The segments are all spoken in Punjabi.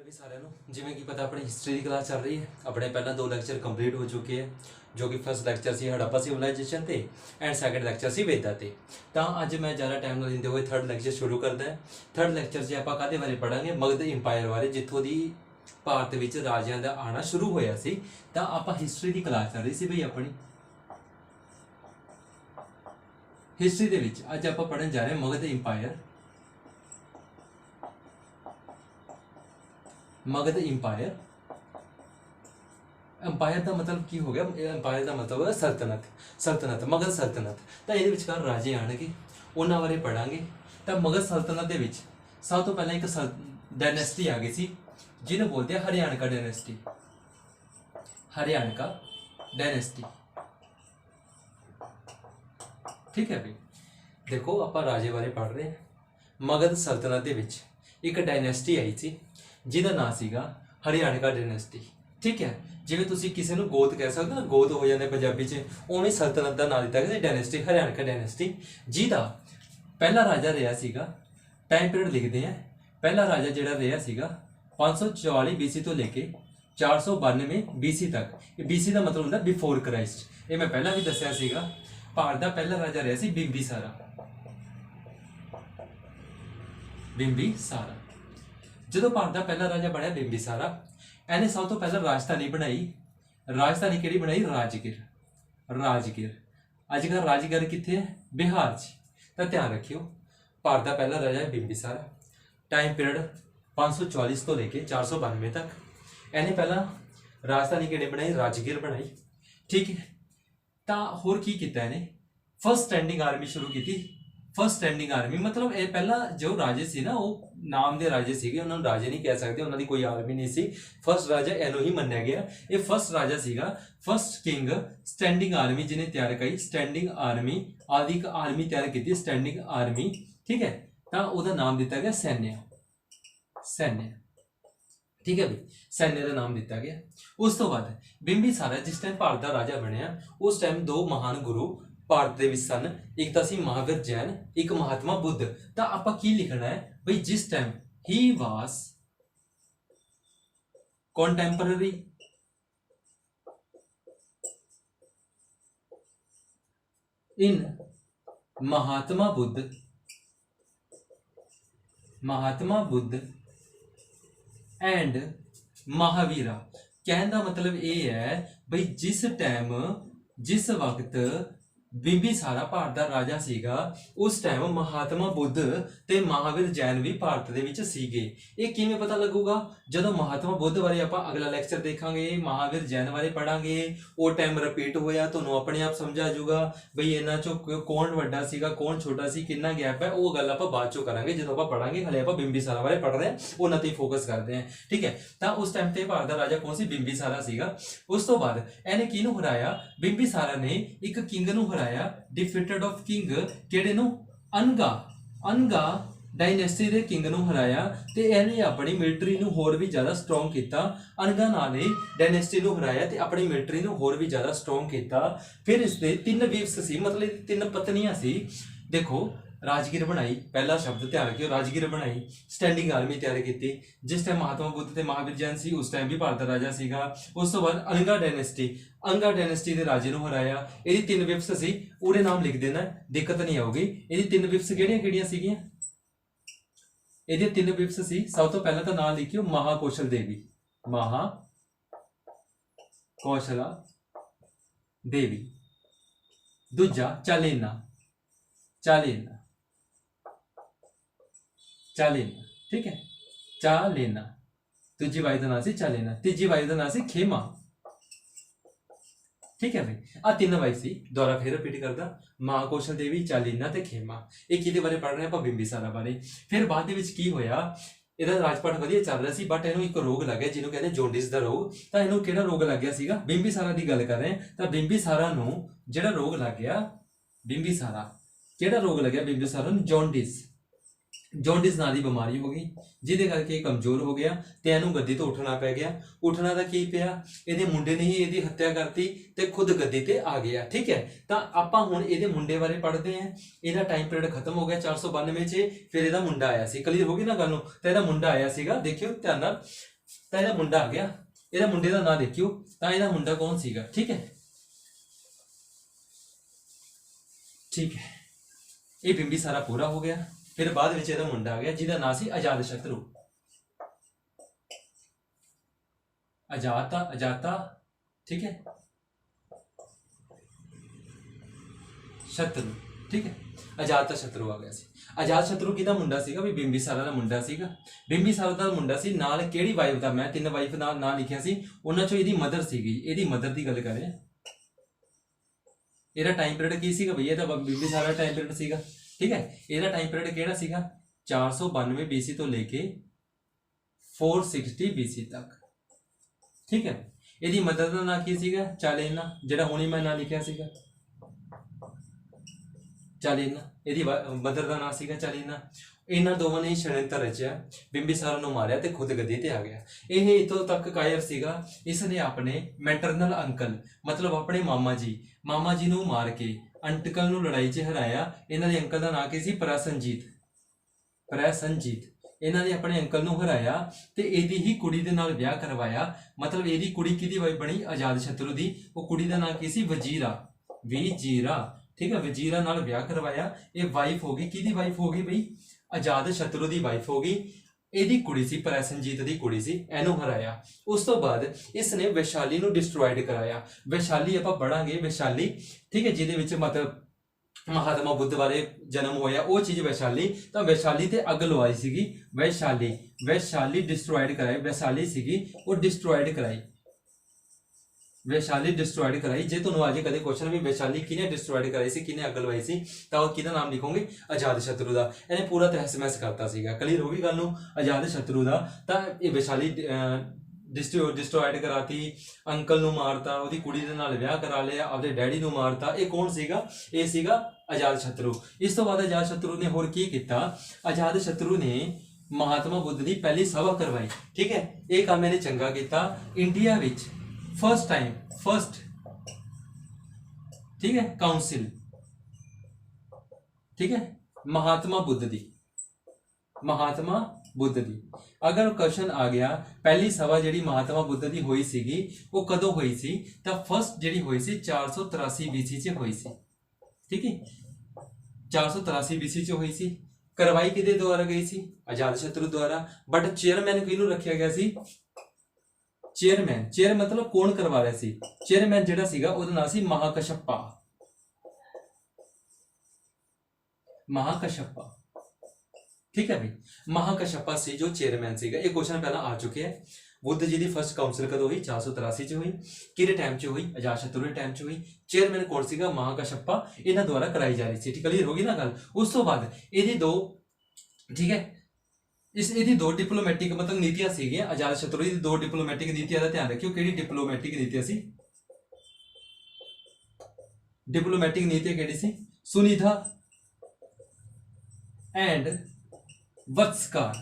नमस्कार भी सारे जिमें कि पता अपनी हिस्ट्री की क्लास चल रही है। अपने पहला 2 लैक्चर कंप्लीट हो चुके हैं, जो कि फर्स्ट लैक्चर से हड़प्पा सिविलाइजेशन थे एंड सैकेंड लैक्चर से वेदा थे। तो अज मैं ज़्यादा टाइम ना लेंदे हुए थर्ड लैक्चर शुरू करता है। थर्ड लैक्चर से आप काहदे बारे पढ़ांगे, मगध इंपायर बारे, जिथों की भारत विच राजियां दा आना शुरू होया सी। तां आपां हिस्ट्री की क्लास चल रही सी बई अपनी। हिस्ट्री दे विच अज आपां पढ़न जा रहे हैं Magadh empire. Magadh empire, umpire का मतलब की हो गया, अंपायर का मतलब है सल्तनत। सल्तनत मगध सल्तनत। तो ये राजे आएंगे, उन्होंने बारे पढ़ांगे। तो मगध सल्तनत के सब तो पहले एक डायनेस्टी आ गई सी, जिन्हें बोलते हैं हरियाणा डायनेस्टी। हरियाणा डायनेस्टी, ठीक है भाई। देखो आप राजे बारे पढ़ रहे हैं। मगध सल्तनत के एक डायनेस्टी आई थी जिहदा नाम सीगा हरियाणा डायनेस्टी, ठीक है। जिवें तुसीं किसी नूं गोत कह सकते हो ना, गोत हो जाते पंजाबी च, उवें सल्तनत का नाम दिता गया डायनेस्टी, हरियाणा डायनेस्टी, जिहदा पहला राजा रहा सीगा। टाइम पीरियड लिखते हैं। पहला राजा जिहड़ा रहा सीगा 544 BC तो लेके 492 BC तक। BC का मतलब होंदा बिफोर क्राइस्ट। ये मैं पहला भी दस्सिया सीगा। भारत का पहला राजा रहा सी बिंबिसारा। बिंबिसारा जो भारत का पहला राजा बनया बिंबिसारा, इन्हें सब तो पहला राजधानी बनाई। राजधानी केड़ी बनाई? राजगिर। राजगिर अजकल राजगिर कित्थे है? बिहार च। तो ध्यान रखियो, भारत का पहला राजा है बिंबिसारा। टाइम पीरियड 544 तो लेके 492 तक। इन्हें पहला राजधानी केड़ी बनाई? राजगिर बनाई, ठीक है। तो होर की कीता इन्हें? फर्स्ट स्टैंडिंग आर्मी शुरू की थी। फर्स्ट स्टैंडिंग आर्मी मतलब ये पहला जो राजे सी ना, वो नाम के राजे सीगे, उन्होंने राजे नहीं कह सकते, उन्होंने कोई आर्मी नहीं सी। फर्स्ट राजा इनू ही मन्निया गया। ये फर्स्ट राजा सीगा, फर्स्ट किंग स्टैंडिंग आर्मी जिन्हें तैयार करी। स्टैंडिंग आर्मी आदि एक आर्मी तैयार की, स्टैंडिंग आर्मी, ठीक है। तो वह नाम दिता गया सैन्य। सैन्य, ठीक है भाई, सैन्य का नाम दिता गया। उस तो बाद बिंबिसारा जिस टाइम भारत का राजा बनया, उस टाइम दो महान गुरु भारत के सन। एक तो सी महावीर जैन, एक महात्मा बुद्ध। तो आपां की लिखना है भाई, जिस टाइम ही वास contemporary in Mahatma Buddha, Mahatma Buddha and Mahavira. कहने का मतलब ये है भाई, जिस टाइम जिस वक्त बिंबिसारा भारत का राजा सीगा, उस टाइम महात्मा बुद्ध ते महावीर जैन भी भारत दे विच सीगे। ये किवें पता लगूगा? जदों महात्मा बुद्ध बारे आपां अगला लैक्चर देखांगे, महावीर जैन बारे पढ़ांगे, वो टाइम रिपीट होया, तुहानूं अपने आप समझ आ जाऊगा बई इन्हां चों कौन वड्डा सीगा, कौन छोटा सी, कितना गैप है। वो गल आपां बाद चों करांगे जदों आपां पढ़ांगे। हले आपां बिंबिसारा बारे पढ़ रहे हैं, उन्हां ते फोकस करते हैं, ठीक है। तो उस टाइम ते भारत का राजा कौन सी? बिंबिसारा सीगा। उस तो बाद इहने किहनूं हराया? बिंबिसारा ने एक किंग नूं हराया। डिफीटेड ऑफ किंग केड़े नूं? अनगा। अनगा डायनेस्टी दे किंग नूं हराया ते इहने अपनी मिलिटरी नूं होर भी ज्यादा स्ट्रॉन्ग कीता। अनगा नाल ने डायनेस्टी नूं हराया ते अपनी मिलिटरी नूं होर भी ज्यादा स्ट्रॉन्ग कीता। फिर इसदे 3 वीव्स सी, मतलब 3 पत्नियां सी। देखो, राजगिर बनाई, पहला शब्द ध्यान रखियो, राजगिर बनाई। स्टैंडिंग आर्मी तैयार की जिस टाइम महात्मा बुद्ध ते महावीर जैन सी, उस टाइम भी भारत राजा सीगा। उस तो बाद अनगा डायनेस्टी, अंगा डायनेस्टी के राजे नूं हराया। ਇਹਦੀ 3 विप्स सी, पूरे नाम लिख देना, दिक्कत नहीं आऊगी। ਇਹਦੀ 3 विप्स ਕਿਹੜੀਆਂ ਸੀਗੀਆਂ? ਇਹਦੇ 3 विप्स सी। सब तो पहला तो नाम लिखियो महाकौशल देवी। महाकौशला देवी। दूजा चालेना। चालेना, चालेना, ठीक है, चालेना। दूजी वाइफ का नाम से चालेना। तीजी वाइफ का नाम से खेमा, ठीक है भाई। आ 3 वाइफ सी। दोबारा फिर रिपीट करदा, महाकौशल देवी, चालीना ते खेमा। एक किहदे बारे पढ़ रहे हैं? बिंबिसारा बारे। फिर बाद दे विच की होया, ਇਹਦਾ ਰਾਜਪਾਟ ਵਧੀਆ ਚੱਲ ਰਿਹਾ ਸੀ, ਬਟ ਇਹਨੂੰ ਇੱਕ ਰੋਗ ਲੱਗ ਗਿਆ ਜਿਹਨੂੰ ਕਹਿੰਦੇ ਜੌਂਡਿਸ ਦਾ ਰੋਗ। ਤਾਂ ਇਹਨੂੰ ਕਿਹੜਾ ਰੋਗ ਲੱਗ ਗਿਆ ਸੀਗਾ? ਬਿੰਬੀਸਾਰਾ ਦੀ ਗੱਲ ਕਰ ਰਹੇ ਹਾਂ। ਤਾਂ ਬਿੰਬੀਸਾਰਾ ਨੂੰ ਜਿਹੜਾ ਰੋਗ ਲੱਗ ਗਿਆ, ਬਿੰਬੀਸਾਰਾ ਕਿਹੜਾ ਰੋਗ ਲੱਗਿਆ? ਬਿੰਬੀਸਾਰਾ ਨੂੰ ਜੌਂਡਿਸ। ਜੌਂਡਿਸ ਨਾਂ ਦੀ ਬਿਮਾਰੀ ਹੋ ਗਈ, ਜਿਹਦੇ ਕਰਕੇ ਇਹ ਕਮਜ਼ੋਰ ਹੋ ਗਿਆ ਤੇ ਇਹਨੂੰ ਗੱਦੀ ਤੋਂ ਉੱਠਣਾ ਪੈ ਗਿਆ। ਉੱਠਣਾ ਤਾਂ ਕੀ ਪਿਆ, ਇਹਦੇ ਮੁੰਡੇ ਨੇ ਹੀ ਇਹਦੀ ਹੱਤਿਆ ਕਰਤੀ ਤੇ ਖੁਦ ਗੱਦੀ ਤੇ ਆ ਗਿਆ। ਠੀਕ ਹੈ, ਤਾਂ ਆਪਾਂ ਹੁਣ ਇਹਦੇ ਮੁੰਡੇ ਬਾਰੇ ਪੜ੍ਹਦੇ ਹਾਂ। ਇਹਦਾ ਟਾਈਮ ਪੀਰੀਅਡ ਖਤਮ ਹੋ ਗਿਆ 492 ਚ, ਫਿਰ ਇਹਦਾ ਮੁੰਡਾ ਆਇਆ ਸੀ। ਕਲੀਅਰ ਹੋ ਗਈ ਨਾ ਗੱਲ ਨੂੰ? ਤਾਂ ਇਹਦਾ ਮੁੰਡਾ ਆਇਆ ਸੀਗਾ, ਦੇਖਿਓ ਧਿਆਨ ਨਾਲ। ਤਾਂ ਇਹਦਾ ਮੁੰਡਾ ਆ ਗਿਆ, ਇਹਦਾ ਮੁੰਡੇ ਦਾ ਨਾਂ ਦੇਖਿਓ। ਤਾਂ ਇਹਦਾ ਮੁੰਡਾ ਕੌਣ ਸੀਗਾ? ਠੀਕ ਹੈ, ਠੀਕ ਹੈ, ਇਹ ਬਿੰਬੀਸਾਰਾ ਪੂਰਾ ਹੋ ਗਿਆ। ਫਿਰ ਬਾਅਦ ਵਿੱਚ ਇਹਦਾ ਮੁੰਡਾ ਆ ਗਿਆ ਜਿਹਦਾ ਨਾਂ ਸੀ ਅਜਾਤਸ਼ਤਰੂ। ਅਜਾਤਾ ਠੀਕ ਹੈ, ਸ਼ਤਰੂ। ਠੀਕ ਹੈ, ਅਜਾਤਸ਼ਤਰੂ ਆ ਗਿਆ ਸੀ। ਅਜਾਤਸ਼ਤਰੂ ਕਿਹਦਾ ਮੁੰਡਾ ਸੀਗਾ? ਵੀ ਬਿੰਬੀਸਾਰਾ ਦਾ ਮੁੰਡਾ ਸੀਗਾ। ਬਿੰਬੀਸਾਰਾ ਦਾ ਮੁੰਡਾ ਸੀ। ਨਾਲ ਕਿਹੜੀ ਵਾਈਫ ਦਾ? ਮੈਂ 3 ਵਾਈਫ ਦਾ ਨਾਂ ਲਿਖਿਆ ਸੀ, ਉਹਨਾਂ ਚੋਂ ਇਹਦੀ ਮਦਰ ਸੀਗੀ। ਇਹਦੀ ਮਦਰ ਦੀ ਗੱਲ ਕਰ ਰਹੇ ਹਾਂ। ਇਹਦਾ ਟਾਈਮ ਪੀਰੀਅਡ ਕੀ ਸੀਗਾ ਬਈ? ਇਹਦਾ ਬਿੰਬੀਸਾਰਾ ਟਾਈਮ ਪੀਰੀਅਡ ਸੀਗਾ। ਠੀਕ ਹੈ, ਇਹਦਾ ਟਾਈਮ ਪੀਰੀਅਡ ਕਿਹੜਾ ਸੀਗਾ? 492 BC ਤੋਂ ਲੈ ਕੇ 460 BC ਤੱਕ। ਠੀਕ ਹੈ, ਇਹਦੀ ਮਦਰ ਦਾ ਨਾਂ ਕੀ ਸੀਗਾ? ਚਾਲੇਨਾ, ਜਿਹੜਾ ਹੁਣੇ ਮੈਂ ਨਾਂ ਲਿਖਿਆ ਸੀਗਾ, ਚਾਲੇਨਾ। ਇਹਦੀ ਮਦਰ ਦਾ ਨਾਂ ਸੀਗਾ ਚਾਲੇਨਾ। ਇਹਨਾਂ ਦੋਵਾਂ ਨੇ ਛੜਯੰਤਰ ਰਚਿਆ, ਬਿੰਬੀਸਾਰਾ ਨੂੰ ਮਾਰਿਆ ਤੇ ਖੁਦ ਗੱਦੀ ਤੇ ਆ ਗਿਆ। ਇਹ ਇਤੋਂ ਤੱਕ ਕਾਇਰ ਸੀਗਾ, ਇਸ ਨੇ ਆਪਣੇ ਮੈਟਰਨਲ ਅੰਕਲ ਮਤਲਬ ਆਪਣੇ ਮਾਮਾ ਜੀ ਨੂੰ ਮਾਰ ਕੇ ਅੰਟਕਲ ਨੂੰ ਲੜਾਈ 'ਚ ਹਰਾਇਆ। ਇਹਨਾਂ ਦੇ ਅੰਕਲ ਦਾ ਨਾਂ ਕੀ ਸੀ? ਪ੍ਰਸਨਜੀਤ। ਇਹਨਾਂ ਨੇ ਆਪਣੇ ਅੰਕਲ ਨੂੰ ਹਰਾਇਆ ਤੇ ਇਹਦੀ ਹੀ ਕੁੜੀ ਦੇ ਨਾਲ ਵਿਆਹ ਕਰਵਾਇਆ। ਮਤਲਬ ਇਹਦੀ ਕੁੜੀ ਕਿਹਦੀ ਵਾਈਫ ਬਣੀ? ਅਜਾਤਸ਼ਤਰੂ ਦੀ। ਉਹ ਕੁੜੀ ਦਾ ਨਾਂ ਕੀ ਸੀ? ਵਜੀਰਾ। ਠੀਕ ਹੈ, ਵਜੀਰਾ ਨਾਲ ਵਿਆਹ ਕਰਵਾਇਆ। ਇਹ ਵਾਈਫ ਹੋ ਗਈ, ਕਿਹਦੀ ਵਾਈਫ ਹੋ ਗਈ ਬਈ? ਅਜਾਤਸ਼ਤਰੂ ਦੀ ਵਾਈਫ ਹੋ ਗਈ। ਇਹਦੀ ਕੁੜੀ ਸੀ, ਪ੍ਰਸਨਜੀਤ ਦੀ ਕੁੜੀ ਸੀ। ਇਹਨੂੰ ਹਰਾਇਆ। ਉਸ ਤੋਂ ਬਾਅਦ ਇਸ ਨੇ ਵੈਸ਼ਾਲੀ ਨੂੰ ਡਿਸਟਰੋਇਡ ਕਰਾਇਆ। ਵੈਸ਼ਾਲੀ ਆਪਾਂ ਪੜਾਂਗੇ, ਵੈਸ਼ਾਲੀ। ਠੀਕ ਹੈ, ਜਿਹਦੇ ਵਿੱਚ ਮਤਲਬ ਮਹਾਤਮਾ ਬੁੱਧ ਬਾਰੇ ਜਨਮ ਹੋਇਆ, ਉਹ ਚੀਜ਼ ਵੈਸ਼ਾਲੀ। ਤਾਂ ਵੈਸ਼ਾਲੀ ਤੇ ਅੱਗ ਲਵਾਈ ਸੀਗੀ। ਵੈਸ਼ਾਲੀ ਡਿਸਟਰੋਇਡ ਕਰਾਈ। ਵੈਸ਼ਾਲੀ ਸੀਗੀ, ਉਹ ਡਿਸਟਰੋਇਡ ਕਰਾਈ। ਜੇ ਤੁਹਾਨੂੰ ਅੱਜ ਕਦੇ ਕੁਐਸਚਨ ਵੀ ਵੈਸ਼ਾਲੀ ਕਿਹਨੇ ਡਿਸਟਰੋਇਡ ਕਰਾਈ ਸੀ, ਕਿਹਨੇ ਅੱਗ ਲਵਾਈ ਸੀ, ਤਾਂ ਉਹ ਕਿਹਦਾ ਨਾਮ ਲਿਖੋਗੇ? ਅਜਾਤਸ਼ਤਰੂ ਦਾ। ਇਹਨੇ ਪੂਰਾ ਤਹਿਸ ਮਹਿਸ ਕਰਤਾ ਸੀਗਾ। ਕਲੀਅਰ ਹੋ ਗਈ ਗੱਲ ਨੂੰ? ਅਜਾਤਸ਼ਤਰੂ ਦਾ। ਤਾਂ ਇਹ ਵੈਸ਼ਾਲੀ ਡਿਸਟਰੋਇਡ ਕਰਾਤੀ, ਅੰਕਲ ਨੂੰ ਮਾਰਤਾ, ਉਹਦੀ ਕੁੜੀ ਦੇ ਨਾਲ ਵਿਆਹ ਕਰਾ ਲਿਆ, ਆਪਦੇ ਡੈਡੀ ਨੂੰ ਮਾਰਤਾ। ਇਹ ਕੌਣ ਸੀਗਾ? ਇਹ ਸੀਗਾ ਅਜਾਤਸ਼ਤਰੂ। ਇਸ ਤੋਂ ਬਾਅਦ ਅਜਾਤਸ਼ਤਰੂ ਨੇ ਹੋਰ ਕੀ ਕੀਤਾ? ਅਜਾਤਸ਼ਤਰੂ ਨੇ ਮਹਾਤਮਾ ਬੁੱਧ ਦੀ ਪਹਿਲੀ ਸਭਾ ਕਰਵਾਈ। ਠੀਕ ਹੈ, ਇਹ ਕੰਮ ਇਹਨੇ ਚੰਗਾ ਕੀਤਾ। ਇੰਡੀਆ ਵਿੱਚ ਫਸਟ ਠੀਕ ਹੈ ਕਾਉਂਸਿਲ, ਠੀਕ ਹੈ, ਮਹਾਤਮਾ ਬੁੱਧ ਦੀ। ਅਗਰ ਕੁਐਸਚਨ ਆ ਗਿਆ ਪਹਿਲੀ ਸਭਾ ਜਿਹੜੀ ਮਹਾਤਮਾ ਬੁੱਧ ਦੀ ਹੋਈ ਸੀਗੀ, ਉਹ ਕਦੋਂ ਹੋਈ ਸੀ? ਤਾਂ ਫਸਟ ਜਿਹੜੀ ਹੋਈ ਸੀ 483 BC 'ਚ ਹੋਈ ਸੀ। ਠੀਕ ਹੈ, 483 BC 'ਚ ਹੋਈ ਸੀ। ਕਰਵਾਈ ਕਿਹਦੇ ਦੁਆਰਾ ਗਈ ਸੀ? ਅਜਾਤਸ਼ਤਰੂ ਦੁਆਰਾ। ਬਟ ਚੇਅਰਮੈਨ ਕਿਹਨੂੰ ਰੱਖਿਆ ਗਿਆ ਸੀ? ਚੇਅਰ ਮਤਲਬ ਕੌਣ ਕਰਵਾ ਰਿਹਾ ਸੀ? ਚੇਅਰਮੈਨ ਜਿਹੜਾ ਸੀਗਾ ਉਹਦਾ ਨਾਮ ਸੀ ਮਹਾਕਸ਼ਪਾ। ਠੀਕ ਹੈ ਬਈ, ਮਹਾਕਸ਼ਪਾ ਸੀ ਜੋ ਚੇਅਰਮੈਨ ਸੀਗਾ। ਇਹ ਕੁਐਸਚਨ ਪਹਿਲਾਂ ਆ ਚੁੱਕੇ ਹੈ। ਬੁੱਧ ਜੀ ਦੀ ਫਸਟ ਕਾਉਂਸਲ ਕਦੋਂ ਹੋਈ? 483 ਚ ਹੋਈ। ਕਿਹੜੇ ਟਾਈਮ 'ਚ ਹੋਈ? ਅਜਾਤਸ਼ਤਰੂ ਦੇ ਟਾਈਮ 'ਚ ਹੋਈ। ਚੇਅਰਮੈਨ ਕੌਣ ਸੀਗਾ? ਮਹਾਕਸ਼ਪਾ। ਇਹਨਾਂ ਦੁਆਰਾ ਕਰਾਈ ਜਾ ਰਹੀ ਸੀ। ਕਲੀਅਰ ਹੋ ਗਈ ਨਾ ਗੱਲ? ਉਸ ਤੋਂ ਬਾਅਦ ਇਹਦੀ ਦੋ, ਠੀਕ ਹੈ, ਇਹਦੀ ਦੋ ਡਿਪਲੋਮੈਟਿਕ ਮਤਲਬ ਨੀਤੀਆਂ ਸੀਗੀਆਂ। ਅਜਾਤਸ਼ਤਰੂ ਦੀ ਦੋ ਡਿਪਲੋਮੈਟਿਕ ਨੀਤੀਆਂ ਦਾ ਧਿਆਨ ਰੱਖਿਓ। ਕਿਹੜੀ ਡਿਪਲੋਮੈਟਿਕ ਨੀਤੀਆਂ ਸੀ? ਡਿਪਲੋਮੈਟਿਕ ਨੀਤੀ ਕਿਹੜੀ ਸੀ? ਸੁਨਿਧਾ ਐਂਡ ਵਤਸਕਾਰ।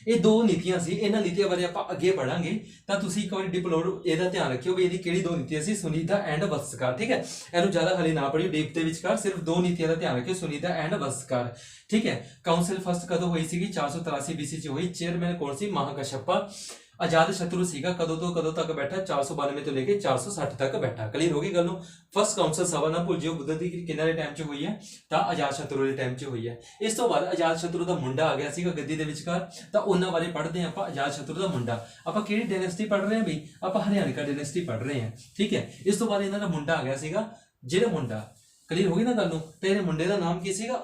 ਇਹ ਦੋ ਨੀਤੀਆਂ ਸੀ। ਇਹਨਾਂ ਨੀਤੀਆਂ ਬਾਰੇ ਆਪਾਂ ਅੱਗੇ ਪੜਾਂਗੇ। ਤਾਂ ਤੁਸੀਂ ਇੱਕ ਵਾਰੀ ਇਹਦਾ ਧਿਆਨ ਰੱਖਿਓ ਵੀ ਇਹਦੀ ਕਿਹੜੀ ਦੋ ਨੀਤੀਆਂ ਸੀ? ਸੁਨਿਧਾ ਐਂਡ ਵਤਸਕਾਰ। ਠੀਕ ਹੈ, ਇਹਨੂੰ ਜ਼ਿਆਦਾ ਹਲੇ ਨਾ ਪੜਿਓ ਡੀਪ ਦੇ ਵਿਚਕਾਰ, ਸਿਰਫ ਦੋ ਨੀਤੀਆਂ ਦਾ ਧਿਆਨ ਰੱਖਿਓ, ਸੁਨਿਧਾ ਐਂਡ ਵਤਸਕਾਰ। ਠੀਕ ਹੈ, ਕਾਉਂਸਲ ਫਸਟ ਕਦੋਂ ਹੋਈ ਸੀਗੀ? 483 BC 'ਚ ਹੋਈ। ਚੇਅਰਮੈਨ ਕੌਣ ਸੀ? ਮਹਾਕਸ਼ਪਾ। ਅਜਾਤਸ਼ਤਰੂ ਸੀਗਾ ਕਦੋਂ ਤੋਂ ਕਦੋਂ ਤੱਕ ਬੈਠਾ? 492 ਤੋਂ ਲੈ ਕੇ 460 ਤੱਕ ਬੈਠਾ। ਕਲੀਅਰ ਹੋ ਗਈ ਗੱਲ ਨੂੰ? ਫਸਟ ਕਾਉਂਸਲ ਸਭਾ ਨਾ ਭੁੱਲ ਜਿਓ, ਬੁੱਧ ਦੀ ਕਿਹਨਾਂ ਦੇ ਟਾਈਮ 'ਚ ਹੋਈ ਹੈ? ਤਾਂ ਅਜਾਤਸ਼ਤਰੂ ਦੇ ਟਾਈਮ 'ਚ ਹੋਈ ਹੈ। ਇਸ ਤੋਂ ਬਾਅਦ ਅਜਾਤਸ਼ਤਰੂ ਦਾ ਮੁੰਡਾ ਆ ਗਿਆ ਸੀਗਾ ਗੱਦੀ ਦੇ ਵਿਚਕਾਰ। ਤਾਂ ਉਹਨਾਂ ਬਾਰੇ ਪੜ੍ਹਦੇ ਹਾਂ ਆਪਾਂ। ਅਜਾਤਸ਼ਤਰੂ ਦਾ ਮੁੰਡਾ। ਆਪਾਂ ਕਿਹੜੀ ਡਾਇਨੈਸਟੀ ਪੜ੍ਹ ਰਹੇ ਹਾਂ ਬਈ? ਆਪਾਂ ਹਰਿਆਣਕਾ ਡਾਇਨੈਸਟੀ ਪੜ੍ਹ ਰਹੇ ਹਾਂ। ਠੀਕ ਹੈ, ਇਸ ਤੋਂ ਬਾਅਦ ਇਹਨਾਂ ਦਾ ਮੁੰਡਾ ਆ ਗਿਆ ਸੀਗਾ। ਜਿਹੜਾ ਮੁੰਡਾ, ਕਲੀਅਰ ਹੋ ਗਈ ਨਾ ਗੱਲ ਨੂੰ? ਤੇ ਇਹਦੇ ਮੁੰਡੇ ਦਾ ਨਾਮ ਕੀ ਸੀਗਾ?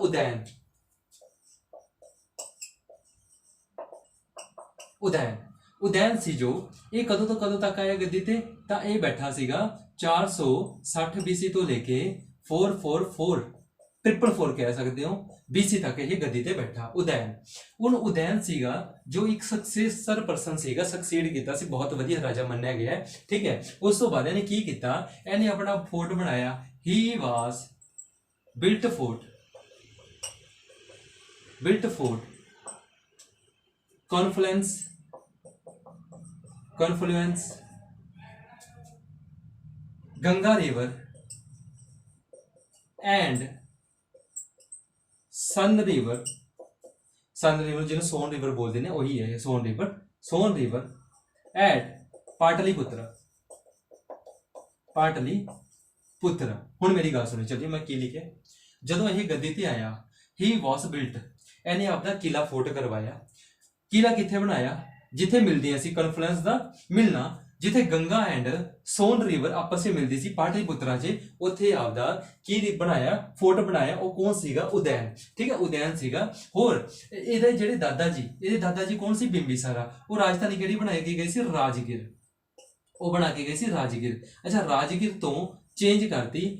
ਉਦੈਨ ਸੀ ਜੋ। ਇਹ ਕਦੋਂ ਤੋਂ ਕਦੋਂ ਤੱਕ ਆਇਆ ਗੱਦੀ ਤੇ? ਤਾਂ ਇਹ ਬੈਠਾ ਸੀਗਾ 460 BC ਤੋਂ ਲੈ ਕੇ 444 ਕਹਿ ਸਕਦੇ ਹੋ BC ਤੱਕ ਇਹ ਗੱਦੀ ਤੇ ਬੈਠਾ ਉਦੈਨ ਸੀਗਾ ਜੋ ਇੱਕ ਸਕਸੈਸਰ ਪਰਸਨ ਸੀਗਾ। ਸਕਸੀਡ ਕੀਤਾ ਸੀ, ਬਹੁਤ ਵਧੀਆ ਰਾਜਾ ਮੰਨਿਆ ਗਿਆ ਹੈ। ਠੀਕ ਹੈ, ਉਸ ਤੋਂ ਬਾਅਦ ਇਹਨੇ ਕੀ ਕੀਤਾ? ਇਹਨੇ ਆਪਣਾ ਫੋਰਟ ਬਣਾਇਆ। He was built fort. built fort, confluence, Ganga river and Son river ਜਿਹਨੂੰ ਸੋਨ ਰਿਵਰ ਬੋਲਦੇ ਨੇ ਉਹੀ ਹੈ ਸੋਨ ਰਿਵਰ ਐਟ ਪਾਟਲੀਪੁੱਤਰ। ਹੁਣ ਮੇਰੀ ਗੱਲ ਸੁਣੋ, ਚੱਲੀਏ ਮੈਂ ਕੀ ਲਿਖਿਆ। ਜਦੋਂ ਇਹ ਗੱਦੀ ਤੇ ਆਇਆ, ਹੀ ਵਾਸ ਬਿਲਟ, ਇਹਨੇ ਆਪਣਾ ਕਿਲਾ ਫੋਰਟ ਕਰਵਾਇਆ। ਕਿਲਾ ਕਿੱਥੇ ਬਣਾਇਆ? ਜਿੱਥੇ ਮਿਲਦੀਆਂ ਸੀ ਕਨਫਲੂਐਂਸ ਦਾ ਮਿਲਣਾ, ਜਿੱਥੇ ਗੰਗਾ ਐਂਡ ਸੋਨ ਰਿਵਰ ਆਪਸ ਵਿੱਚ ਮਿਲਦੀ ਸੀ ਪਾਟਲੀਪੁੱਤਰਾ 'ਚ, ਉੱਥੇ ਆਪਦਾ ਕੀ ਬਣਾਇਆ? ਫੋਰਟ ਬਣਾਇਆ। ਉਹ ਕੌਣ ਸੀਗਾ? ਉਦੈਨ। ਠੀਕ ਹੈ, ਉਦੈਨ ਸੀਗਾ। ਹੋਰ ਇਹਦੇ ਜਿਹੜੇ ਦਾਦਾ ਜੀ ਕੌਣ ਸੀ? ਬਿੰਬੀਸਾਰਾ। ਉਹ ਰਾਜਧਾਨੀ ਕਿਹੜੀ ਬਣਾਈ ਗਈ ਸੀ? ਰਾਜਗੀਰ। ਉਹ ਬਣਾ ਕੇ ਗਏ ਸੀ ਰਾਜਗੀਰ। ਅੱਛਾ, ਰਾਜਗੀਰ ਤੋਂ ਚੇਂਜ ਕਰਤੀ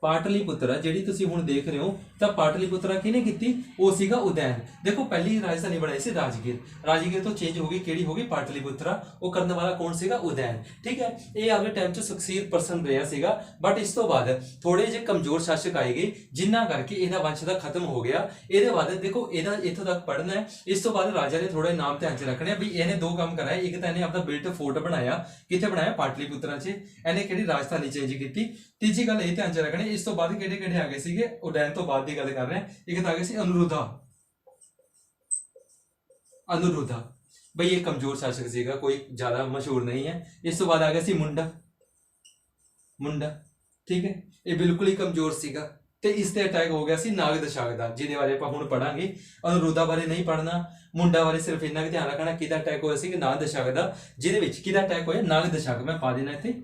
ਪਾਟਲੀਪੁੱਤਰਾ ਜਿਹੜੀ ਤੁਸੀਂ ਹੁਣ ਦੇਖ ਰਹੇ ਹੋ। ਤਾਂ ਪਾਟਲੀਪੁੱਤਰਾ ਕਿਹਨੇ ਕੀਤੀ? ਉਹ ਸੀਗਾ ਉਦੈਨ। ਦੇਖੋ, ਪਹਿਲੀ ਰਾਜਧਾਨੀ ਬਣਾਈ ਸੀ ਰਾਜਗੀਰ ਤੋਂ ਚੇਂਜ ਹੋ ਗਈ, ਕਿਹੜੀ ਹੋ ਗਈ? ਪਾਟਲੀਪੁੱਤਰਾ। ਉਹ ਕਰਨ ਵਾਲਾ ਕੌਣ ਸੀਗਾ? ਉਦੈਨ। ਠੀਕ ਹੈ, ਇਹ ਆਪਣੇ ਟਾਈਮ 'ਚ ਸਕਸੀਰ ਪਰਸਨ ਰਿਹਾ ਸੀਗਾ, ਬਟ ਇਸ ਤੋਂ ਬਾਅਦ ਥੋੜੇ ਜਿਹੇ ਕਮਜ਼ੋਰ ਸ਼ਾਸਕ ਆਏ ਗਏ, ਜਿਨ੍ਹਾਂ ਕਰਕੇ ਇਹਦਾ ਵੰਸ਼ ਦਾ ਖਤਮ ਹੋ ਗਿਆ। ਇਹਦੇ ਬਾਅਦ ਦੇਖੋ, ਇਹਦਾ ਇੱਥੋਂ ਤੱਕ ਪੜ੍ਹਨਾ ਹੈ। ਇਸ ਤੋਂ ਬਾਅਦ ਰਾਜਾ ਨੇ ਥੋੜਾ ਨਾਮ ਧਿਆਨ 'ਚ ਰੱਖਣੇ ਵੀ ਇਹਨੇ ਦੋ ਕੰਮ ਕਰਾਏ। ਇੱਕ ਤਾਂ ਇਹਨੇ ਆਪਣਾ ਬਿਲਟ ਫੋਰਟ ਬਣਾਇਆ, ਕਿੱਥੇ ਬਣਾਇਆ? ਪਾਟਲੀਪੁੱਤਰਾ 'ਚ। ਇਹਨੇ ਕਿਹੜੀ ਰਾਜਧਾਨੀ ਚੇਂਜ ਕੀਤੀ। ਤੀਜੀ ਗੱਲ ਇਹ ਧਿਆਨ 'ਚ ਰੱਖਣੀ, ਇਸ ਤੋਂ ਬਾਅਦ ਕਿਹੜੇ ਆ ਗਏ ਸੀਗੇ? ਉਦੈਨ ਤੋਂ ਬਾਅਦ ਦੀ ਗੱਲ ਕਰ ਰਹੇ ਹਾਂ। ਇੱਕ ਤਾਂ ਆ ਗਏ ਸੀ ਅਨੁਰੁੱਧਾ। ਬਈ ਇਹ ਕਮਜ਼ੋਰ ਸ਼ਾਸਕ ਸੀਗਾ, ਕੋਈ ਜ਼ਿਆਦਾ ਮਸ਼ਹੂਰ ਨਹੀਂ ਹੈ। ਇਸ ਤੋਂ ਬਾਅਦ ਆ ਗਿਆ ਸੀ ਮੁੰਡਾ। ਠੀਕ ਹੈ, ਇਹ ਬਿਲਕੁਲ ਹੀ ਕਮਜ਼ੋਰ ਸੀਗਾ। ਤੇ ਇਸ ਤੇ ਅਟੈਕ ਹੋ ਗਿਆ ਸੀ ਨਾਗਦਸ਼ਾਕ ਦਾ, ਜਿਹਦੇ ਬਾਰੇ ਆਪਾਂ ਹੁਣ ਪੜਾਂਗੇ। ਅਨੁਰੁੱਧਾ ਬਾਰੇ ਨਹੀਂ ਪੜਨਾ, ਮੁੰਡਾ ਬਾਰੇ ਸਿਰਫ ਇੰਨਾ ਕਿ ਧਿਆਨ ਰੱਖਣਾ। ਕਿਹਦਾ ਅਟੈਕ ਹੋਇਆ ਸੀ? ਨਾਗਦਸ਼ਾਕ ਦਾ। ਜਿਹਦੇ ਵਿੱਚ ਕਿਹਦਾ ਅਟੈਕ ਹੋਇਆ? ਨਾਗਦਸ਼ਾਕ। ਮੈਂ ਪਾ ਦੇਣਾ ਇੱਥੇ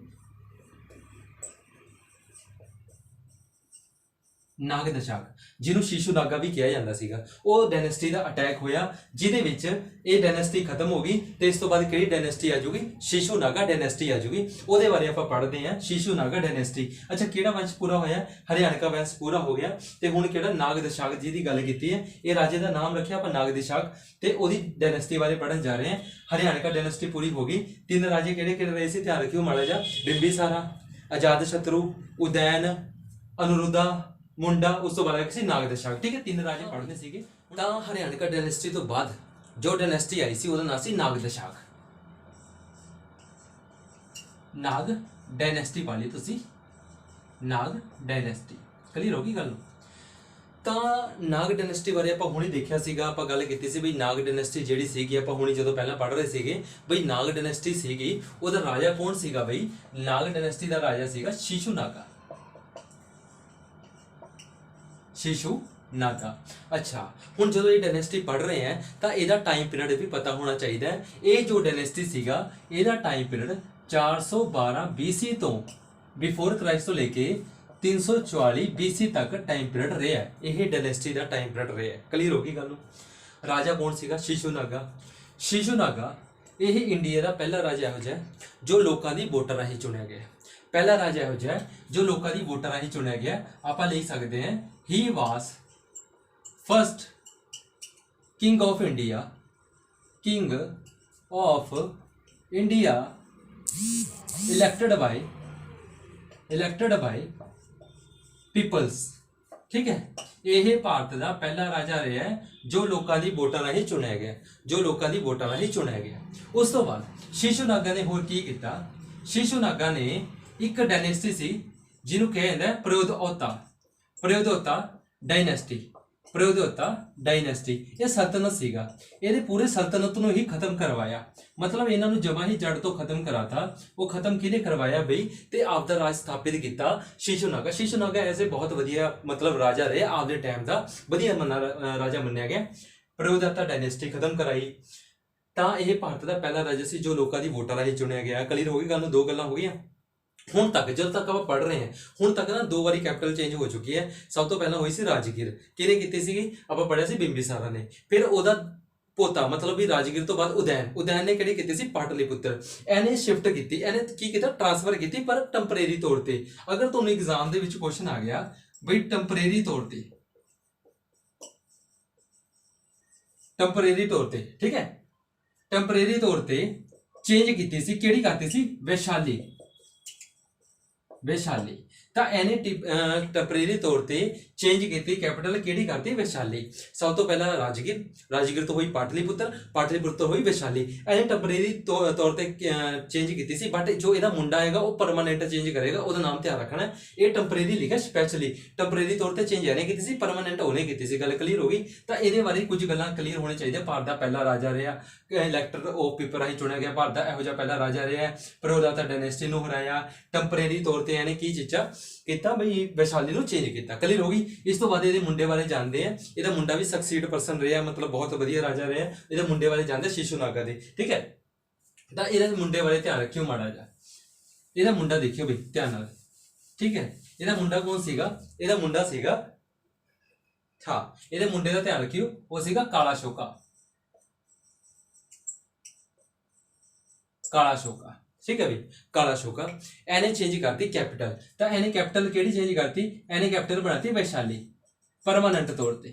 ਨਾਗਦਸ਼ਾਕ, ਜਿਹਨੂੰ ਸ਼ਿਸ਼ੂਨਾਗਾ ਵੀ ਕਿਹਾ ਜਾਂਦਾ ਸੀਗਾ। ਉਹ ਡਾਇਨੈਸਟੀ ਦਾ ਅਟੈਕ ਹੋਇਆ, ਜਿਹਦੇ ਵਿੱਚ ਇਹ ਡਾਇਨੈਸਟੀ ਖਤਮ ਹੋ ਗਈ। ਤੇ ਇਸ ਤੋਂ ਬਾਅਦ ਕਿਹੜੀ ਡਾਇਨੈਸਟੀ ਆ ਜੂਗੀ? ਸ਼ਿਸ਼ੂਨਾਗਾ ਡਾਇਨੈਸਟੀ ਆ ਜੂਗੀ। ਉਹਦੇ ਬਾਰੇ ਆਪਾਂ ਪੜ੍ਹਦੇ ਹਾਂ, ਸ਼ਿਸ਼ੂਨਾਗਾ ਡਾਇਨੈਸਟੀ। ਅੱਛਾ, ਕਿਹੜਾ ਵੰਸ਼ ਪੂਰਾ ਹੋਇਆ? ਹਰਿਆਣਕਾ ਵੰਸ਼ ਪੂਰਾ ਹੋ ਗਿਆ। ਤੇ ਹੁਣ ਕਿਹੜਾ? ਨਾਗਦਸ਼ਾਕ ਜਿਹਦੀ ਗੱਲ ਕੀਤੀ ਹੈ, ਇਹ ਰਾਜੇ ਦਾ ਨਾਮ ਰੱਖਿਆ ਆਪਾਂ ਨਾਗਦਸ਼ਾਕ, ਤੇ ਉਹਦੀ ਡਾਇਨੈਸਟੀ ਬਾਰੇ ਪੜ੍ਹਨ ਜਾ ਰਹੇ ਹਾਂ। ਹਰਿਆਣਕਾ ਡਾਇਨੈਸਟੀ ਪੂਰੀ ਹੋ ਗਈ। ਤਿੰਨ ਰਾਜੇ ਕਿਹੜੇ ਰਹੇ ਸੀ? ਧਿਆਨ ਰੱਖਿਓ ਮਾੜਾ ਜਿਹਾ। ਬਿੰਬੀਸਾਰਾ, ਅਜਾਤਸ਼ਤਰੂ, ਉਦੈਨ, ਅਨੁਰੁੱਧਾ, ਮੁੰਡਾ। ਉਸ ਤੋਂ ਬਾਅਦ ਸੀ ਨਾਗਦਸ਼ਾਕ। ਠੀਕ ਹੈ, ਤਿੰਨ ਰਾਜੇ ਪੜ੍ਹਨੇ ਸੀਗੇ। ਤਾਂ ਹਰਿਆਣਕਾ ਡਾਇਨੈਸਟੀ ਤੋਂ ਬਾਅਦ ਜੋ ਡਾਇਨੈਸਟੀ ਆਈ ਸੀ ਉਹਦਾ ਨਾਮ ਸੀ ਨਾਗਦਸ਼ਾਕ। ਨਾਗ ਡਾਇਨੈਸਟੀ ਪਾ ਲਈ ਤੁਸੀਂ, ਨਾਗ ਡਾਇਨੈਸਟੀ। ਕਲੀਅਰ ਹੋ ਗਈ ਗੱਲ? ਤਾਂ ਨਾਗ ਡਾਇਨੈਸਟੀ ਬਾਰੇ ਆਪਾਂ ਹੁਣੇ ਦੇਖਿਆ ਸੀਗਾ, ਆਪਾਂ ਗੱਲ ਕੀਤੀ ਸੀ ਬਈ ਨਾਗ ਡਾਇਨੈਸਟੀ ਜਿਹੜੀ ਸੀਗੀ, ਆਪਾਂ ਹੁਣੇ ਜਦੋਂ ਪਹਿਲਾਂ ਪੜ੍ਹ ਰਹੇ ਸੀਗੇ ਬਈ ਨਾਗ ਡਾਇਨੈਸਟੀ ਸੀਗੀ, ਉਹਦਾ ਰਾਜਾ ਕੌਣ ਸੀਗਾ? ਬਈ ਨਾਗ ਡਾਇਨੈਸਟੀ ਦਾ ਰਾਜਾ ਸੀਗਾ ਸ਼ਿਸ਼ੂਨਾਗਾ। ਅੱਛਾ, ਹੁਣ ਜਦੋਂ ਇਹ ਡਾਇਨੈਸਟੀ ਪੜ੍ਹ ਰਹੇ ਆ ਤਾਂ ਇਹਦਾ ਟਾਈਮ ਪੀਰੀਅਡ ਵੀ ਪਤਾ ਹੋਣਾ ਚਾਹੀਦਾ ਹੈ। ਇਹ ਜੋ ਡਾਇਨੈਸਟੀ ਸੀਗਾ, ਇਹਦਾ ਟਾਈਮ ਪੀਰੀਅਡ 412 BC ਤੋਂ ਬਿਫੋਰ ਕ੍ਰਾਈਸਟ ਤੋਂ ਲੈ ਕੇ 344 BC ਤੱਕ ਟਾਈਮ ਪੀਰੀਅਡ ਰਿਹਾ। ਇਹ ਡਾਇਨੈਸਟੀ ਦਾ ਟਾਈਮ ਪੀਰੀਅਡ ਰਿਹਾ। ਕਲੀਅਰ ਹੋ ਗਈ ਗੱਲ ਨੂੰ? ਰਾਜਾ ਕੌਣ ਸੀਗਾ? ਸ਼ਿਸ਼ੂਨਾਗਾ। ਇਹ ਇੰਡੀਆ ਦਾ ਪਹਿਲਾ ਰਾਜਾ ਇਹੋ ਜਿਹਾ ਜੋ ਲੋਕਾਂ ਦੀ ਵੋਟਾਂ ਰਾਹੀਂ ਚੁਣਿਆ ਗਿਆ। ਪਹਿਲਾ ਰਾਜਾ ਇਹੋ ਜਿਹਾ ਜੋ ਲੋਕਾਂ ਦੀ ਵੋਟਾਂ ਰਾਹੀਂ ਚੁਣਿਆ ਗਿਆ। ਆਪਾਂ ਲਿਖ ਸਕਦੇ ਹਾਂ, he was first king of India elected by peoples। ਠੀਕ ਹੈ, ਇਹ ਭਾਰਤ ਦਾ ਪਹਿਲਾ ਰਾਜਾ ਰਿਹਾ ਜੋ ਲੋਕਾਂ ਦੀ ਵੋਟਾਂ ਰਾਹੀਂ ਚੁਣਿਆ ਗਿਆ। ਉਸ ਤੋਂ ਬਾਅਦ ਸ਼ਿਸ਼ੂਨਾਗਾ ਨੇ ਹੋਰ ਕੀ ਕੀਤਾ? ਸ਼ਿਸ਼ੂਨਾਗਾ ਨੇ ਇੱਕ ਡਾਇਨੈਸਟੀ ਸੀ ਜਿਹਨੂੰ ਕਿਹਾ ਜਾਂਦਾ ਪ੍ਰਯੋਦੋਤਾ ਡਾਇਨੈਸਟੀ। ਇਹ ਸਲਤਨਤ ਸੀਗਾ। ਇਹਦੇ ਪੂਰੇ ਸਲਤਨਤ ਨੂੰ ਹੀ ਖਤਮ ਕਰਵਾਇਆ। ਮਤਲਬ ਇਹਨਾਂ ਨੂੰ ਜਮਾਂ ਹੀ ਜੜ ਤੋਂ ਖਤਮ ਕਰਾਤਾ। ਉਹ ਖਤਮ ਕਿਹਨੇ ਕਰਵਾਇਆ ਬਈ? ਤੇ ਆਪਦਾ ਰਾਜ ਸਥਾਪਿਤ ਕੀਤਾ ਸ਼ਿਸ਼ੂਨਾਗਾ ਐਸੇ ਬਹੁਤ ਵਧੀਆ ਮਤਲਬ ਰਾਜਾ ਰਹੇ, ਆਪਦੇ ਟਾਈਮ ਦਾ ਵਧੀਆ ਰਾਜਾ ਮੰਨਿਆ ਗਿਆ। ਪ੍ਰਯੋਦੋਤਾ ਡਾਇਨੈਸਟੀ ਖਤਮ ਕਰਾਈ। ਤਾਂ ਇਹ ਭਾਰਤ ਦਾ ਪਹਿਲਾ ਰਾਜਾ ਸੀ ਜੋ ਲੋਕਾਂ ਦੀ ਵੋਟਾਂ ਰਾਹੀਂ ਚੁਣਿਆ ਗਿਆ। ਕਲੀਅਰ ਹੋ ਗਈ ਗੱਲ ਨੂੰ? ਦੋ ਗੱਲਾਂ ਹੋ ਗਈਆਂ। ਹੁਣ ਤੱਕ ਜਦੋਂ ਤੱਕ ਆਪਾਂ ਪੜ੍ਹ ਰਹੇ ਹਾਂ, ਹੁਣ ਤੱਕ ਨਾ ਦੋ ਵਾਰੀ ਕੈਪੀਟਲ ਚੇਂਜ ਹੋ ਚੁੱਕੀ ਹੈ। ਸਭ ਤੋਂ ਪਹਿਲਾਂ ਹੋਈ ਸੀ ਰਾਜਗੀਰ। ਕਿਹਨੇ ਕੀਤੀ ਸੀਗੀ? ਆਪਾਂ ਪੜ੍ਹਿਆ ਸੀ ਬਿੰਬੀਸਾਰਾ ਨੇ। ਫਿਰ ਉਹਦਾ ਪੋਤਾ ਮਤਲਬ ਵੀ ਰਾਜਗੀਰ ਤੋਂ ਬਾਅਦ ਉਦੈਨ ਨੇ ਕਿਹੜੀ ਕੀਤੀ ਸੀ? ਪਾਟਲੀਪੁੱਤਰ। ਇਹਨੇ ਸ਼ਿਫਟ ਕੀਤੀ, ਇਹਨੇ ਕੀ ਕੀਤਾ? ਟ੍ਰਾਂਸਫਰ ਕੀਤੀ, ਪਰ ਟੈਂਪਰੇਰੀ ਤੌਰ ਤੇ। ਅਗਰ ਤੁਹਾਨੂੰ ਐਗਜ਼ਾਮ ਦੇ ਵਿੱਚ ਕੁਐਸਚਨ ਆ ਗਿਆ ਬਈ ਟੈਂਪਰੇਰੀ ਤੌਰ ਤੇ, ਠੀਕ ਹੈ, ਟੈਂਪਰੇਰੀ ਤੌਰ ਤੇ ਚੇਂਜ ਕੀਤੀ ਸੀ। ਕਿਹੜੀ ਕਰਤੀ ਸੀ? ਵੈਸ਼ਾਲੀ। ਤਾਂ ਇਹਨੇ ਟੈਂਪਰੇਰੀ ਤੌਰ ਤੇ ਚੇਂਜ ਕੀਤੀ ਕੈਪੀਟਲ ਕਿਹੜੀ ਕਰਤੀ ਵੈਸ਼ਾਲੀ। ਸਭ ਤੋਂ ਪਹਿਲਾਂ ਰਾਜਗੀਰ ਤੋਂ ਹੋਈ ਪਾਟਲੀਪੁੱਤਰ ਤੋਂ ਹੋਈ ਵੈਸ਼ਾਲੀ। ਇਹਨੇ ਟੈਂਪਰੇਰੀ ਤੌਰ ਤੇ ਚੇਂਜ ਕੀਤੀ ਸੀ, ਬਟ ਜੋ ਇਹਦਾ ਮੁੰਡਾ ਹੈਗਾ ਉਹ ਪਰਮਾਨੈਂਟ ਚੇਂਜ ਕਰੇਗਾ, ਉਹਦਾ ਨਾਮ ਧਿਆਨ ਰੱਖਣਾ। ਇਹ ਟੈਂਪਰੇਰੀ ਲਿਖਿਆ ਸਪੈਸ਼ਲੀ, ਟੈਂਪਰੇਰੀ ਤੌਰ ਤੇ ਚੇਂਜ ਇਹਨੇ ਕੀਤੀ ਸੀ, ਪਰਮਾਨੈਂਟ ਉਹਨੇ ਕੀਤੀ ਸੀ। ਗੱਲ ਕਲੀਅਰ ਹੋ ਗਈ। ਤਾਂ ਇਹਦੇ ਬਾਰੇ ਕੁਝ ਗੱਲਾਂ ਕਲੀਅਰ ਹੋਣੇ ਚਾਹੀਦੇ। ਭਾਰਤ ਦਾ ਪਹਿਲਾ ਰਾਜਾ ਰਿਹਾ, ਇਲੈਕਟਰ ਆਫ ਪੀਪਲ ਰਾਹੀਂ ਚੁਣਿਆ ਗਿਆ, ਭਾਰਤ ਦਾ ਇਹੋ ਜਿਹਾ ਪਹਿਲਾ ਰਾਜਾ ਰਿਹਾ, ਪ੍ਰੋਦਾਤਾ ਡਾਇਨੈਸਟੀ ਨੂੰ ਹਰਾਇਆ। ਟੈਂਪਰੇਰੀ ਤੌਰ ਤੇ ਇਹਨੇ ਕੀ ਚੀਜ਼ਾਂ ਕੀਤਾ ਬਈ ਵੈਸ਼ਾਲੀ ਨੂੰ ਚੇਂਜ ਕੀਤਾ। ਕਲੀਅਰ ਹੋ ਗਈ। ਇਸ ਤੋਂ ਬਾਅਦ ਇਹਦੇ ਮੁੰਡੇ ਬਾਰੇ ਜਾਣਦੇ ਆ। ਇਹਦਾ ਮੁੰਡਾ ਵੀ ਸਕਸੀਡ ਪਰਸਨ ਰਿਹਾ, ਮਤਲਬ ਬਹੁਤ ਵਧੀਆ ਰਾਜਾ ਰਿਹਾ। ਇਹਦੇ ਮੁੰਡੇ ਬਾਰੇ ਜਾਣਦੇ ਸ਼ਿਸ਼ੂਨਾਗਾ ਦੇ, ਠੀਕ ਹੈ। ਤਾਂ ਇਹਦੇ ਮੁੰਡੇ ਬਾਰੇ ਧਿਆਨ ਰੱਖਿਓ ਮਾੜਾ ਜਿਹਾ। ਇਹਦਾ ਮੁੰਡਾ ਦੇਖਿਓ ਬਈ ਧਿਆਨ ਨਾਲ, ਠੀਕ ਹੈ। ਇਹਦਾ ਮੁੰਡਾ ਕੌਣ ਸੀਗਾ? ਇਹਦਾ ਮੁੰਡਾ ਸੀਗਾ ਇਹਦੇ ਮੁੰਡੇ ਦਾ ਧਿਆਨ ਰੱਖਿਓ, ਉਹ ਸੀਗਾ ਕਾਲਾ ਸ਼ੋਕਾ, ਠੀਕ ਹੈ ਬਈ, ਕਾਲਾ ਸ਼ੋਕਾ। ਇਹਨੇ ਚੇਂਜ ਕਰਤੀ ਕੈਪੀਟਲ। ਤਾਂ ਇਹਨੇ ਕੈਪੀਟਲ ਕਿਹੜੀ ਚੇਂਜ ਕਰਤੀ? ਇਹਨੇ ਕੈਪੀਟਲ ਬਣਾਤੀ ਵੈਸ਼ਾਲੀ, ਪਰਮਾਨੈਂਟ ਤੌਰ ਤੇ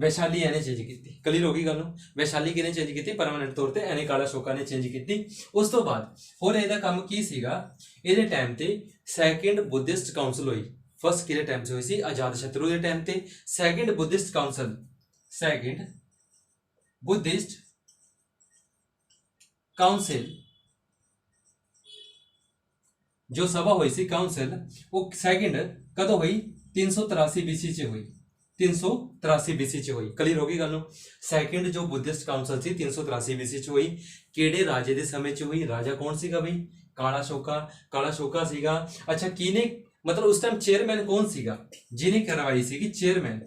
ਵੈਸ਼ਾਲੀ ਇਹਨੇ ਚੇਂਜ ਕੀਤੀ। ਕਲੀਅਰ ਹੋ ਗਈ ਗੱਲ ਨੂੰ। ਵੈਸ਼ਾਲੀ ਕਿਹਨੇ ਚੇਂਜ ਕੀਤੀ? ਪਰਮਾਨੈਂਟ ਤੌਰ ਤੇ ਇਹਨੇ ਕਾਲਾ ਸ਼ੋਕਾ ਨੇ ਚੇਂਜ ਕੀਤੀ। ਉਸ ਤੋਂ ਬਾਅਦ ਹੋਰ ਇਹਦਾ ਕੰਮ ਕੀ ਸੀਗਾ? ਇਹਦੇ ਟਾਈਮ ਤੇ ਸੈਕਿੰਡ ਬੁੱਧਿਸਟ ਕਾਉਂਸਲ ਹੋਈ। ਫਸਟ ਕਿਹਦੇ ਟਾਈਮ 'ਚ ਹੋਈ ਸੀ? ਆਜ਼ਾਦ ਸ਼ਤਰੂ ਦੇ ਟਾਈਮ ਤੇ। ਸੈਕਿੰਡ ਬੁੱਧਿਸਟ ਕਾਉਂਸਲ ਜੋ ਸਭਾ ਹੋਈ ਸੀ ਕਾਉਂਸਲ, ਉਹ ਸੈਕਿੰਡ ਕਦੋਂ ਹੋਈ? 383 BC ਚ ਹੋਈ। 383 BC ਚ ਹੋਈ। ਕਲੀਅਰ ਹੋ ਗਈ ਗੱਲ ਨੂੰ। ਸੈਕਿੰਡ ਜੋ ਬੁੱਧਿਸਟ ਕਾਉਂਸਲ ਸੀ 383 BC ਚ ਹੋਈ। ਕਿਹੜੇ ਰਾਜੇ ਦੇ ਸਮੇਂ ਚ ਹੋਈ? ਰਾਜਾ ਕੌਣ ਸੀਗਾ ਬਈ? ਕਾਲਾ ਸ਼ੋਕਾ ਸੀਗਾ। ਅੱਛਾ, ਕਿਹਨੇ ਮਤਲਬ ਉਸ ਟਾਈਮ ਚੇਅਰਮੈਨ ਕੌਣ ਸੀਗਾ ਜਿਹਨੇ ਕਰਵਾਈ ਸੀਗੀ? ਚੇਅਰਮੈਨ,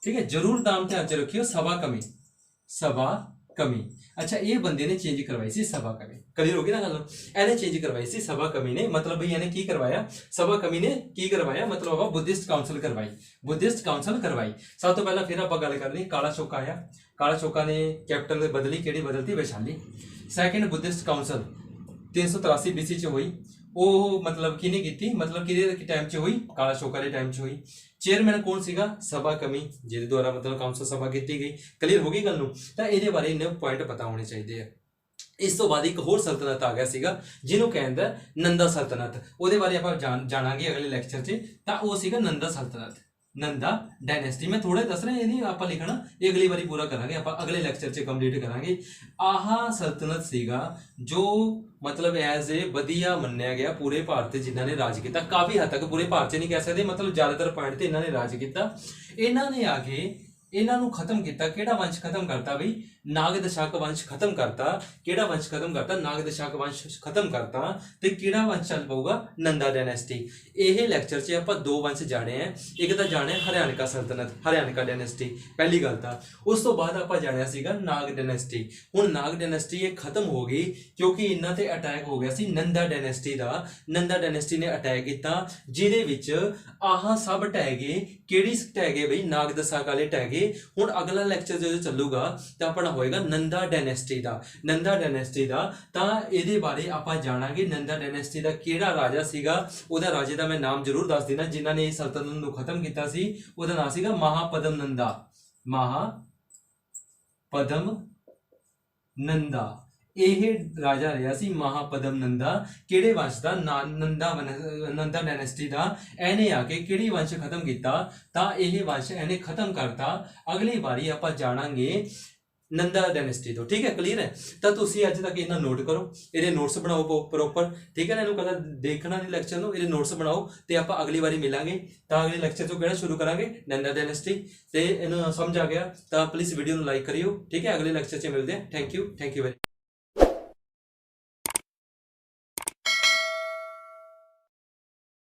ਠੀਕ ਹੈ। ਜਰੂਰ ਨਾਮ ਧਿਆਨ ਚ ਰੱਖਿਓ, ਸਭਾ ਕਮੀ। ਅੱਛਾ, ਇਹ ਬੰਦੇ ਨੇ ਚੇਂਜ ਕਰਵਾਈ ਸੀ ਸਭਾ ਕਮੀ। ਕਲੀਅਰ ਹੋ ਗਈ ਨਾ ਗੱਲ। ਇਹਨੇ ਚੇਂਜ ਕਰਵਾਈ ਸੀ ਸਭਾ ਕਮੀ ਨੇ, ਮਤਲਬ ਬਈ ਇਹਨੇ ਕੀ ਕਰਵਾਇਆ? ਸਭਾ ਕਮੀ ਨੇ ਕੀ ਕਰਵਾਇਆ? ਮਤਲਬ ਆਪਾਂ ਬੁੱਧਿਸਟ ਕਾਉਂਸਲ ਕਰਵਾਈ। ਸਭ ਤੋਂ ਪਹਿਲਾਂ ਫਿਰ ਆਪਾਂ ਗੱਲ ਕਰਨੀ, ਕਾਲਾ ਸ਼ੋਕਾ ਆਇਆ। ਕਾਲਾ ਸ਼ੋਕਾ ਨੇ ਕੈਪੀਟਲ ਦੇ ਬਦਲੀ, ਕਿਹੜੀ ਬਦਲਤੀ? Vaishali. Second Buddhist council 383 BC ਚ ਹੋਈ। ਉਹ ਮਤਲਬ ਕਿਹਨੇ ਕੀਤੀ? ਮਤਲਬ ਕਿਹਦੇ ਟਾਈਮ 'ਚ ਹੋਈ? ਕਾਲਾ ਸ਼ੋਕਾ ਦੇ ਟਾਈਮ 'ਚ ਹੋਈ। ਚੇਅਰਮੈਨ ਕੌਣ ਸੀਗਾ? ਸਭਾ ਕਮੀ, ਜਿਹਦੇ ਦੁਆਰਾ ਮਤਲਬ ਕਾਉਂਸਲ ਸਭਾ ਕੀਤੀ ਗਈ। ਕਲੀਅਰ ਹੋ ਗਈ ਗੱਲ ਨੂੰ। ਤਾਂ ਇਹਦੇ ਬਾਰੇ ਇੰਨੇ ਪੁਆਇੰਟ ਪਤਾ ਹੋਣੇ ਚਾਹੀਦੇ ਆ। ਇਸ ਤੋਂ ਬਾਅਦ ਇੱਕ ਹੋਰ ਸਲਤਨਤ ਆ ਗਿਆ ਸੀਗਾ ਜਿਹਨੂੰ ਕਹਿੰਦਾ ਨੰਦਾ ਸਲਤਨਤ। ਉਹਦੇ ਬਾਰੇ ਆਪਾਂ ਜਾਣਾਂਗੇ ਅਗਲੇ ਲੈਕਚਰ 'ਚ। ਤਾਂ ਉਹ ਸੀਗਾ ਨੰਦਾ ਸਲਤਨਤ, ਨੰਦਾ ਡਾਇਨੈਸਟੀ। ਮੈਂ ਥੋੜਾ ਦੱਸ ਰਿਹਾ, ਇਹ ਨਹੀਂ ਆਪਾਂ ਲਿਖਣਾ, ਇਹ ਅਗਲੀ ਵਾਰੀ ਪੂਰਾ ਕਰਾਂਗੇ, ਆਪਾਂ ਅਗਲੇ ਲੈਕਚਰ 'ਚ ਕੰਪਲੀਟ ਕਰਾਂਗੇ। ਆਹ ਸਲਤਨਤ ਸੀਗਾ ਜੋ ਮਤਲਬ ਐਜ਼ ਏ ਵਧੀਆ ਮੰਨਿਆ ਗਿਆ ਪੂਰੇ ਭਾਰਤ ਤੇ, ਜਿਨ੍ਹਾਂ ਨੇ ਰਾਜ ਕੀਤਾ। ਕਾਫੀ ਹੱਦ ਤੱਕ ਪੂਰੇ ਭਾਰਤ 'ਚ ਨਹੀਂ ਕਹਿ ਸਕਦੇ, ਮਤਲਬ ਜ਼ਿਆਦਾਤਰ ਪੁਆਇੰਟ ਤੇ ਇਹਨਾਂ ਨੇ ਰਾਜ ਕੀਤਾ। ਇਹਨਾਂ ਨੇ ਆ ਕੇ ਇਹਨਾਂ ਨੂੰ ਖਤਮ ਕੀਤਾ। ਕਿਹੜਾ ਵੰਸ਼ ਖਤਮ ਕਰਤਾ ਬਈ? ਨਾਗਦਸ਼ਕ ਵੰਸ਼ ਖਤਮ ਕਰਤਾ। ਕਿਹੜਾ ਵੰਸ਼ ਖਤਮ ਕਰਤਾ? ਨਾਗਦਸ਼ਕ ਵੰਸ਼ ਖਤਮ ਕਰਤਾ। ਤੇ ਕਿਹੜਾ ਵੰਸ਼ ਚੱਲ ਪਊਗਾ? ਨੰਦਾ ਡਾਇਨੈਸਟੀ। ਇਹ ਲੈਕਚਰ 'ਚ ਆਪਾਂ ਦੋ ਵੰਸ਼ ਜਾਣੇ ਆ। ਇੱਕ ਤਾਂ ਜਾਣਿਆ ਹਰਿਆਣਕਾ ਸਲਤਨਤ, ਹਰਿਆਣਕਾ ਡਾਇਨੈਸਟੀ, ਪਹਿਲੀ ਗੱਲ ਤਾਂ। ਉਸ ਤੋਂ ਬਾਅਦ ਆਪਾਂ ਜਾਣਿਆ ਸੀਗਾ ਨਾਗ ਡਾਇਨੈਸਟੀ। ਹੁਣ ਨਾਗ ਡਾਇਨੈਸਟੀ ਇਹ ਖਤਮ ਹੋ ਗਈ ਕਿਉਂਕਿ ਇਹਨਾਂ ਤੇ ਅਟੈਕ ਹੋ ਗਿਆ ਸੀ ਨੰਦਾ ਡਾਇਨੈਸਟੀ ਦਾ। ਨੰਦਾ ਡਾਇਨੈਸਟੀ ਨੇ ਅਟੈਕ ਕੀਤਾ, ਜਿਹਦੇ ਵਿੱਚ ਆਹ ਸਭ ਢਹਿ ਗਏ। ਕਿਹੜੀ ਢਹਿ ਗਏ ਬਈ? ਨਾਗਦਸ਼ਕ ਵਾਲੇ ਢਹਿ ਗਏ। ਹੁਣ ਅਗਲਾ ਲੈਕਚਰ ਜਦੋਂ ਚੱਲੂਗਾ ਤਾਂ ਆਪਣਾ ਹੋਏਗਾ ਨੰਦਾ ਡਾਇਨੈਸਟੀ ਦਾ। ਤਾਂ ਇਹਦੇ ਬਾਰੇ ਆਪਾਂ ਜਾਣਾਂਗੇ ਨੰਦਾ ਡਾਇਨੈਸਟੀ ਦਾ ਕਿਹੜਾ ਰਾਜਾ ਸੀਗਾ। ਉਹਦਾ ਰਾਜੇ ਦਾ ਮੈਂ ਨਾਮ ਜ਼ਰੂਰ ਦੱਸ ਦੇਣਾ ਜਿਨ੍ਹਾਂ ਨੇ ਇਸ ਸਲਤਨਤ ਨੂੰ ਖਤਮ ਕੀਤਾ ਸੀ। ਉਹਦਾ ਨਾਮ ਸੀਗਾ ਮਹਾਪਦਮ ਨੰਦਾ। ਇਹ ਰਾਜਾ ਰਿਹਾ ਸੀ ਮਹਾਪਦਮ ਨੰਦਾ। ਕਿਹੜੇ ਵੰਸ਼ ਦਾ? ਨੰਦਾ ਡਾਇਨੈਸਟੀ ਦਾ। ਇਹਨੇ ਆ ਕੇ ਕਿਹੜੀ ਵੰਸ਼ ਖਤਮ ਕੀਤਾ? ਤਾਂ ਇਹ ਵੰਸ਼ ਇਹਨੇ ਖਤਮ ਕਰਤਾ। ਅਗਲੀ ਵਾਰੀ ਆਪਾਂ ਜਾਣਾਂਗੇ ਨੰਦਾ ਡਾਇਨੈਸਟੀ ਤੋਂ, ਠੀਕ ਹੈ। ਕਲੀਅਰ ਹੈ। ਤਾਂ ਤੁਸੀਂ ਅੱਜ ਤੱਕ ਇਹਨਾਂ ਨੋਟ ਕਰੋ, ਇਹਦੇ ਨੋਟਸ ਬਣਾਓ ਪ੍ਰੋਪਰ, ਠੀਕ ਹੈ ਨਾ। ਇਹਨੂੰ ਕਦੇ ਦੇਖਣਾ ਨਹੀਂ ਲੈਕਚਰ ਨੂੰ, ਇਹਦੇ ਨੋਟਸ ਬਣਾਓ ਤੇ ਆਪਾਂ ਅਗਲੀ ਵਾਰੀ ਮਿਲਾਂਗੇ। ਤਾਂ ਅਗਲੇ ਲੈਕਚਰ ਤੋਂ ਕਿਹੜਾ ਸ਼ੁਰੂ ਕਰਾਂਗੇ? ਨੰਦਾ ਡਾਇਨੈਸਟੀ। ਤੇ ਇਹਨੂੰ ਸਮਝ ਆ ਗਿਆ ਤਾਂ ਪਲੀਜ਼ ਵੀਡੀਓ ਨੂੰ ਲਾਈਕ ਕਰਿਓ, ਠੀਕ ਹੈ। ਅਗਲੇ ਲੈਕਚਰ 'ਚ ਮਿਲਦੇ ਹਾਂ। Thank you very